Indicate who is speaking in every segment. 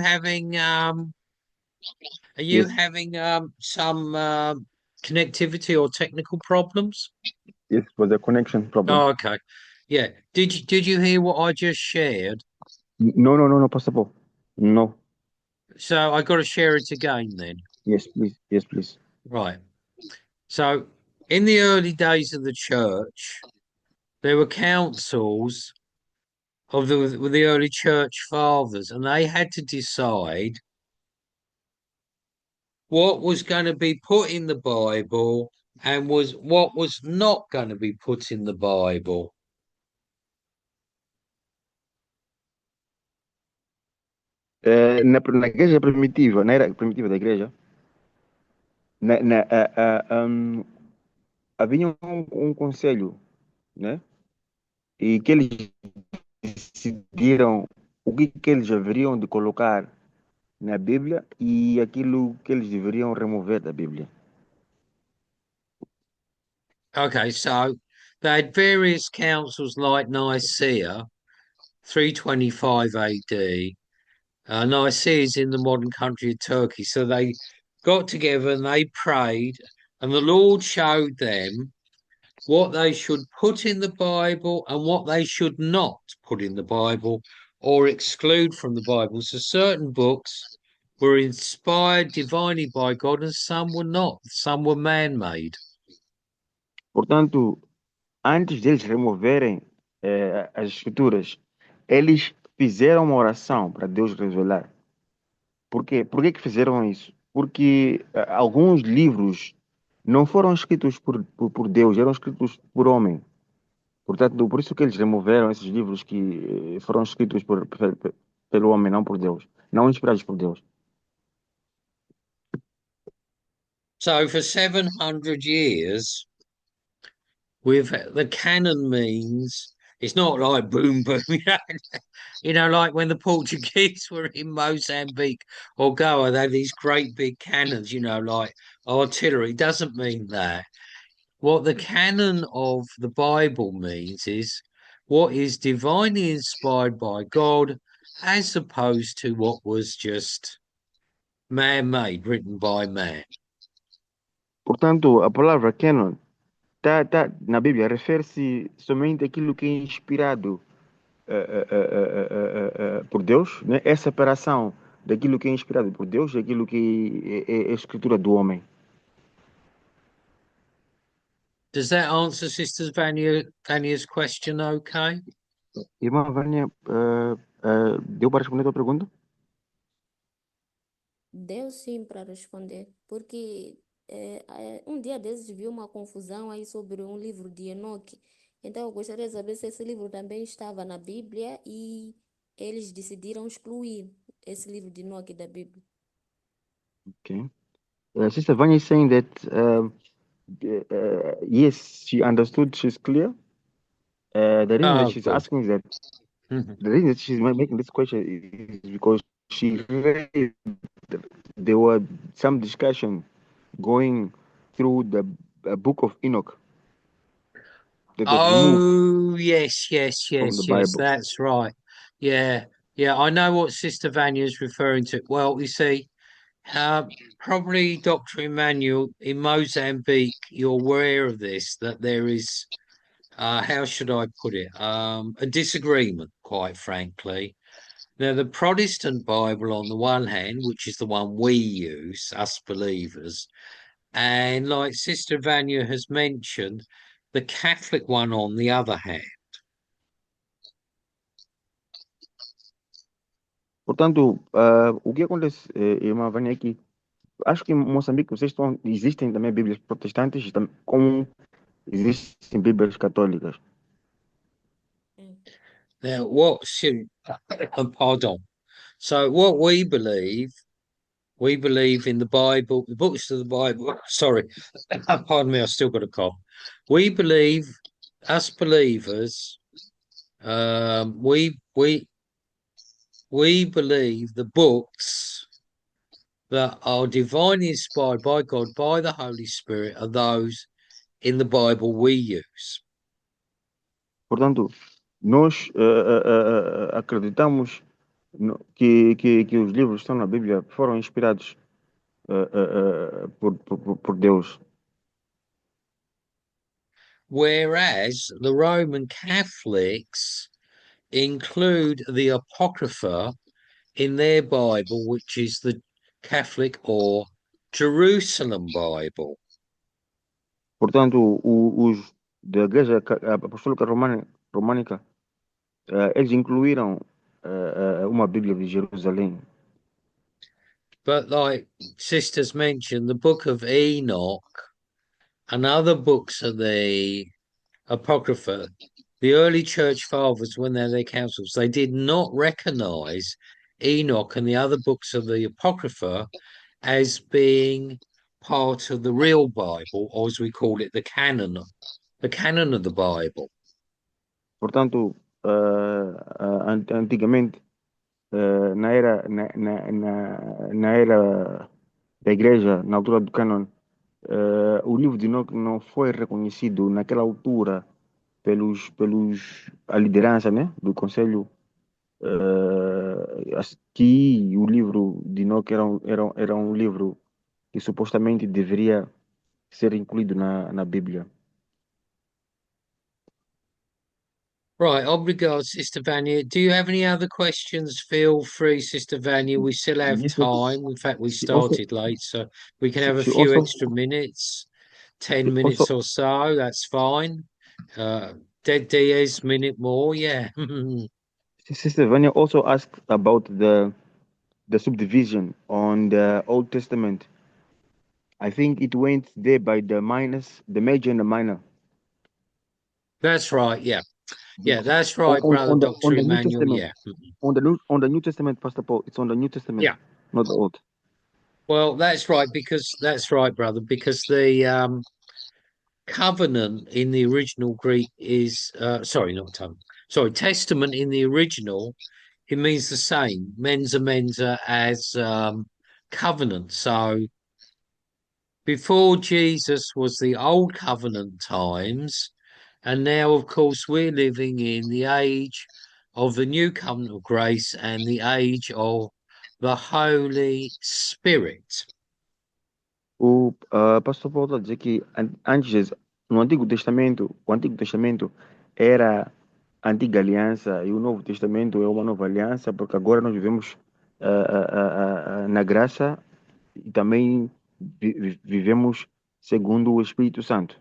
Speaker 1: having are you
Speaker 2: Yes,
Speaker 1: having some connectivity or technical problems?
Speaker 2: yes, it was a connection problem.
Speaker 1: Oh, okay. Yeah. Did you hear what I just shared?
Speaker 2: No, no, no, no, possible. No.
Speaker 1: So I got to share it again then.
Speaker 2: Yes, please. Yes, please.
Speaker 1: Right. So in the early days of the church, there were councils of the early church fathers, and they had to decide what was going to be put in the Bible and was what was not going to be put in the Bible.
Speaker 2: Na igreja primitiva, na era primitiva da igreja, na, na, havia um conselho, né? E que eles decidiram que eles haveriam de colocar na Bíblia e aquilo que eles deveriam remover da Bíblia.
Speaker 1: Okay, so they had various councils like Nicaea, 325 AD. Nicaea is in the modern country of Turkey. So they got together and they prayed, and the Lord showed them what they should put in the Bible and what they should not put in the Bible or exclude from the Bible. So certain books were inspired divinely by God and some were not. Some were man-made.
Speaker 2: Portanto, antes deles removerem as escrituras, eles fizeram uma oração para Deus revelar. Por quê? Por que que fizeram isso? Porque alguns livros não foram escritos por Deus, eram escritos por homem. Portanto, por isso que eles removeram esses livros que foram escritos pelo homem, não por Deus, não inspirados por Deus.
Speaker 1: So for 700 years, with the canon means it's not like boom boom, like when the Portuguese were in Mozambique or Goa, they had these great big cannons, like artillery. It doesn't mean that. What the canon of the Bible means is what is divinely inspired by God, as opposed to what was just man-made, written by man.
Speaker 2: Portanto, a palavra canon na Bíblia refere-se somente àquilo que é inspirado por Deus, né? É a separação daquilo que é inspirado por Deus e daquilo que é a escritura do homem.
Speaker 1: Does that answer Sister Vanya's question okay?
Speaker 2: Irmã Vânia, deu para responder a tua pergunta?
Speaker 3: Deu sim para responder, porque um dia desses vi uma confusão aí sobre um livro de Enoque. Então eu gostaria de saber se esse livro também estava na Bíblia e eles decidiram excluir esse livro de Enoque da Bíblia.
Speaker 2: Okay. Sister Vanya is saying that yes, she understood. She's clear. The reason that
Speaker 1: Oh,
Speaker 2: she's
Speaker 1: good.
Speaker 2: asking is that
Speaker 1: Mhm.
Speaker 2: the reason that she's making this question is because she read there were some discussion going through the book of Enoch that was removed
Speaker 1: Oh, yes, yes,
Speaker 2: from the
Speaker 1: yes, yes,
Speaker 2: Bible.
Speaker 1: that's right. Yeah, yeah, I know what Sister Vanya's referring to. Well, you see, uh, probably Dr. Emmanuel in Mozambique, you're aware of this, that there is, how should I put it, a disagreement, quite frankly. Now, the Protestant Bible, on the one hand, which is the one we use, us believers, and like Sister Vanya has mentioned, the Catholic one on the other hand.
Speaker 2: Portanto, o que acontece, irmã Vânia, é que acho que em Moçambique existem também Bíblias protestantes, como existem Bíblias católicas.
Speaker 3: Hum.
Speaker 1: Now, pardon. So, what we believe in the Bible, the books of the Bible. Sorry, pardon me, I still got a cough. We believe, us believers, we believe the books that are divinely inspired by God, by the Holy Spirit, are those in the Bible we use.
Speaker 2: Portanto, nós acreditamos que os livros que estão na Bíblia foram inspirados por Deus.
Speaker 1: Whereas the Roman Catholics include the Apocrypha in their Bible, which is the Catholic or Jerusalem Bible.
Speaker 2: Portanto, os da Igreja Apostólica Românica, eles incluíram uma Bíblia de Jerusalém.
Speaker 1: But like sisters mentioned, the book of Enoch and other books of the Apocrypha, the early church fathers, when they're their councils, they did not recognize Enoch and the other books of the Apocrypha as being part of the real Bible, or as we call it, the canon of the Bible.
Speaker 2: Portanto, antigamente, na era, na era da Igreja, na altura do cânon, o livro de Enoque não foi reconhecido naquela altura pelos a liderança, né, do Conselho, que o livro de Enoque era um livro que supostamente deveria ser incluído na Bíblia.
Speaker 1: Right, obrigado, Sister Vanya. Do you have any other questions? Feel free, Sister Vanya. We still have
Speaker 2: Yes,
Speaker 1: time. In fact, we
Speaker 2: she also
Speaker 1: started late, so we can have a
Speaker 2: she
Speaker 1: few
Speaker 2: also
Speaker 1: extra minutes,
Speaker 2: she
Speaker 1: 10 minutes
Speaker 2: also
Speaker 1: or so. That's fine. Dead Diaz minute more, yeah.
Speaker 2: Sister Vanya also asked about the subdivision on the Old Testament. I think it went there by the minus, the major and the minor.
Speaker 1: That's right, yeah. Yeah,
Speaker 2: Because
Speaker 1: that's right, Brother
Speaker 2: on
Speaker 1: Dr.
Speaker 2: the New
Speaker 1: Emmanuel,
Speaker 2: Testament,
Speaker 1: yeah.
Speaker 2: on the New Testament, Pastor Paul, it's on the New Testament,
Speaker 1: Yeah.
Speaker 2: not the Old.
Speaker 1: Well, that's right, brother, because the covenant in the original Greek is sorry, not tongue. Sorry, testament in the original, it means the same. Mensa as covenant. So before Jesus was the old covenant times, and now of course we're living in the age of the new covenant of grace and the age of the Holy Spirit.
Speaker 2: O pastor Paulo está a dizer que antes, no Antigo Testamento era a antiga aliança e o Novo Testamento é uma nova aliança, porque agora nós vivemos na graça e também vivemos segundo o Espírito Santo.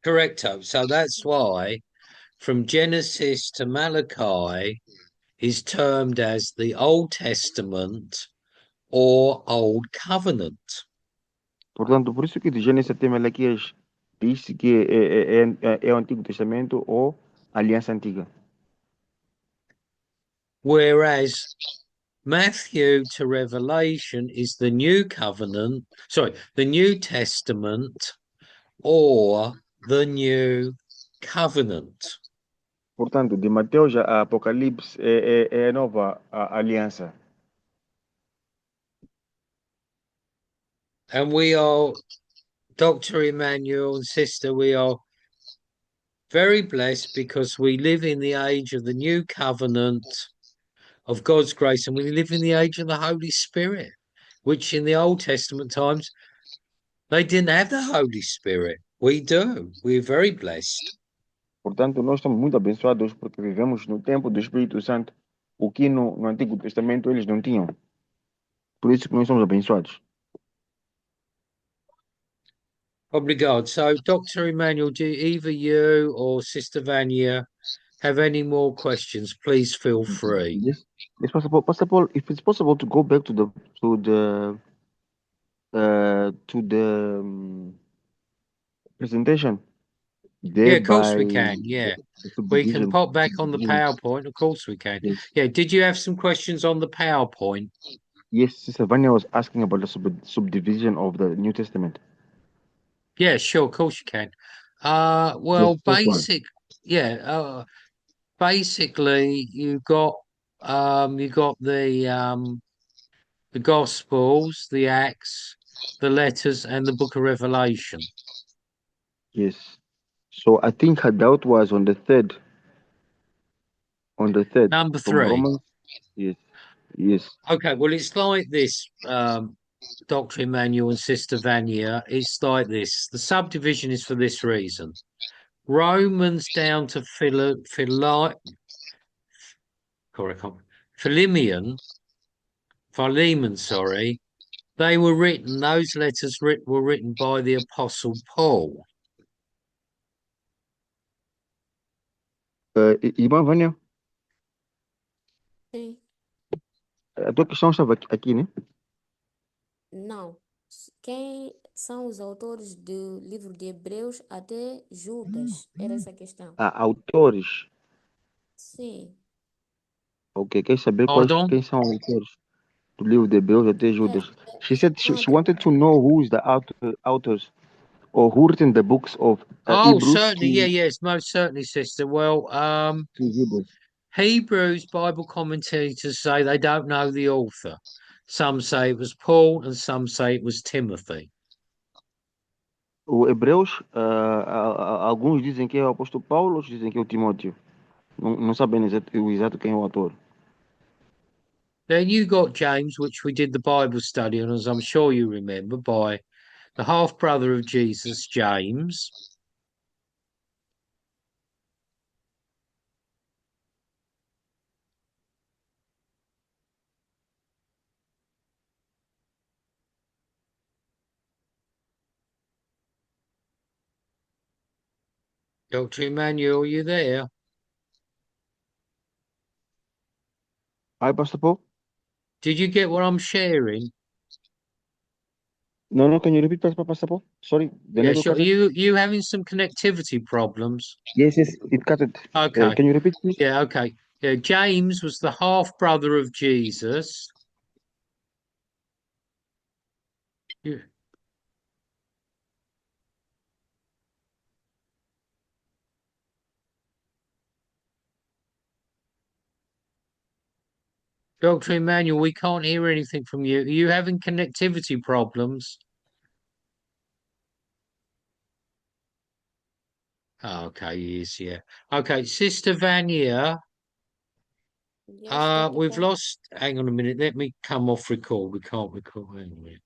Speaker 1: Correcto. So that's why from Genesis to Malachi is termed as the Old Testament or Old Covenant.
Speaker 2: Portanto, por isso que de Gênesis até Malaquias diz que é o Antigo Testamento ou Aliança Antiga.
Speaker 1: Whereas Matthew to Revelation is the New Covenant, sorry, the New Testament or the New Covenant.
Speaker 2: Portanto, de Mateus a Apocalipse é a nova aliança.
Speaker 1: And we are, Dr. Emmanuel and Sister, we are very blessed because we live in the age of the New Covenant of God's grace, and we live in the age of the Holy Spirit, which in the Old Testament times they didn't have the Holy Spirit. We do. We're very blessed.
Speaker 2: Portanto, nós estamos muito abençoados porque vivemos no tempo do Espírito Santo, o que no Antigo Testamento eles não tinham. Por isso que nós somos abençoados.
Speaker 1: Obrigado. So, Dr. Emmanuel, do either you or Sister Vanya have any more questions? Please feel free.
Speaker 2: Yes, yes, Pastor Paul, if it's possible to go back to the presentation
Speaker 1: Yeah,
Speaker 2: there
Speaker 1: of course
Speaker 2: by
Speaker 1: we can. Yeah,
Speaker 2: the
Speaker 1: we can
Speaker 2: subdivision.
Speaker 1: pop back on the PowerPoint. Of course we can.
Speaker 2: Yes,
Speaker 1: Yeah, did you have some questions on the PowerPoint?
Speaker 2: yes, Sister Vanya was asking about the subdivision of the New Testament.
Speaker 1: Yeah, sure, of course you can.
Speaker 2: The
Speaker 1: Well,
Speaker 2: first one.
Speaker 1: yeah, basically you got the Gospels, the Acts, the letters, and the Book of Revelation.
Speaker 2: Yes. So I think her doubt was on the third On the third,
Speaker 1: Number
Speaker 2: from
Speaker 1: three.
Speaker 2: Romans. Yes, yes.
Speaker 1: Okay, well, it's like this, Dr. Emmanuel and Sister Vanya. It's like this. The subdivision is for this reason. Romans down to correct, Philemon, sorry. They were written, those letters were written by the Apostle Paul.
Speaker 2: Irmã Vânia,
Speaker 3: Sim.
Speaker 2: a tua questão estava aqui, né?
Speaker 3: Não. Quem são os autores do livro de Hebreus até Judas? Era essa a questão.
Speaker 2: Autores.
Speaker 3: Sim.
Speaker 2: Ok, quer saber
Speaker 1: Pardon?
Speaker 2: quem são autores do livro de Hebreus até
Speaker 3: É,
Speaker 2: Judas? She said
Speaker 3: não,
Speaker 2: she wanted to know who's the authors or who written the books of
Speaker 1: Oh,
Speaker 2: Hebrews
Speaker 1: certainly. Yeah, yes, most certainly, sister. Well,
Speaker 2: to Judas.
Speaker 1: Hebrews Bible commentators say they don't know the author. Some say it was Paul and some say it was Timothy.
Speaker 2: O Hebreus, alguns dizem que é o apóstolo Paulo, outros dizem que é o Timóteo. Não sabem o exato quem é o autor.
Speaker 1: Then you got James, which we did the Bible study on, as I'm sure you remember, by the half brother of Jesus, James. Dr. Emmanuel, are you there?
Speaker 2: Hi, Pastor Paul?
Speaker 1: Did you get what I'm sharing?
Speaker 2: No, can you repeat, Pastor Paul? Sorry, the
Speaker 1: Yeah,
Speaker 2: network
Speaker 1: sure.
Speaker 2: cut.
Speaker 1: You having some connectivity problems?
Speaker 2: Yes, it cut it.
Speaker 1: Okay.
Speaker 2: Can you repeat, please?
Speaker 1: Yeah, okay. Yeah, James was the half brother of Jesus. Yeah. Dr. Emmanuel, we can't hear anything from you. Are you having connectivity problems? Oh, okay, yes, yeah. Okay, Sister Vanya,
Speaker 3: Yes, Dr.
Speaker 1: we've
Speaker 3: Paul.
Speaker 1: lost. Hang on a minute. Let me come off record. We can't record. Hang on a minute.